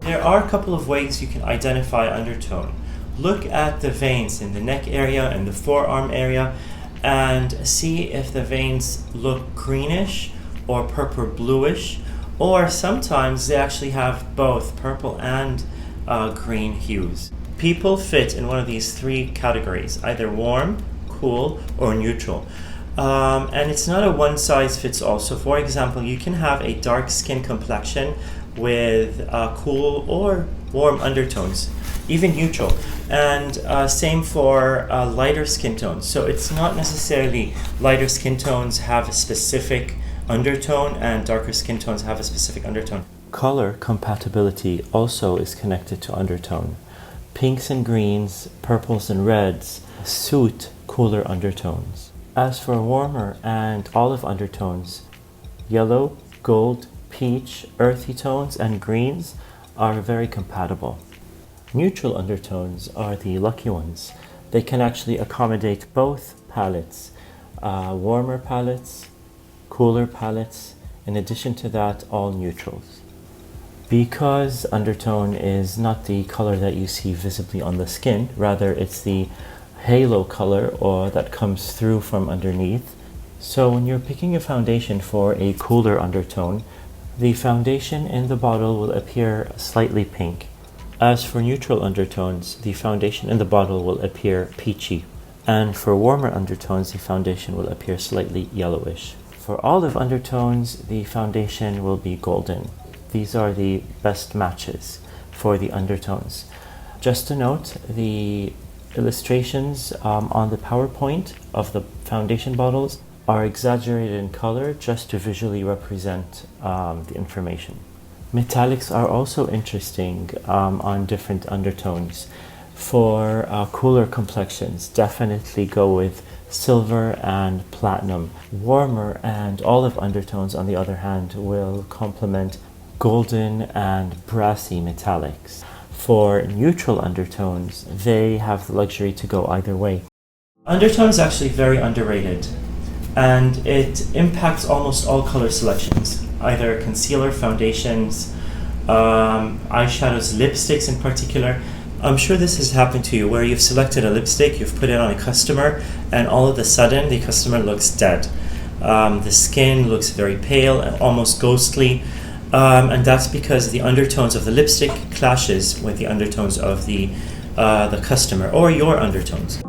There are a couple of ways you can identify undertone. Look at the veins in the neck area and the forearm area and see if the veins look greenish or purple bluish, or sometimes they actually have both purple and green hues. People fit in one of these three categories, either warm, cool, or neutral. And it's not a one size fits all. So for example, you can have a dark skin complexion with cool or warm undertones, even neutral. And same for lighter skin tones. So it's not necessarily lighter skin tones have a specific undertone and darker skin tones have a specific undertone. Color compatibility also is connected to undertone. Pinks and greens, purples and reds suit cooler undertones. As for warmer and olive undertones, yellow, gold, peach, earthy tones, and greens are very compatible. Neutral undertones are the lucky ones. They can actually accommodate both palettes, warmer palettes, cooler palettes, in addition to that, all neutrals. Because undertone is not the color that you see visibly on the skin, rather it's the halo color or that comes through from underneath. So when you're picking a foundation for a cooler undertone, the foundation in the bottle will appear slightly pink. As for neutral undertones, the foundation in the bottle will appear peachy. And for warmer undertones, the foundation will appear slightly yellowish. For olive undertones, the foundation will be golden. These are the best matches for the undertones. Just to note, the illustrations on the PowerPoint of the foundation bottles are exaggerated in color just to visually represent the information. Metallics are also interesting on different undertones. For cooler complexions, definitely go with silver and platinum. Warmer and olive undertones, on the other hand, will complement golden and brassy metallics. For neutral undertones, they have the luxury to go either way. Undertone is actually very underrated, and it impacts almost all color selections, either concealer, foundations, eyeshadows, lipsticks in particular. I'm sure this has happened to you where you've selected a lipstick, you've put it on a customer, and all of a sudden the customer looks dead. The skin looks very pale and almost ghostly. And that's because the undertones of the lipstick clashes with the undertones of the customer or your undertones.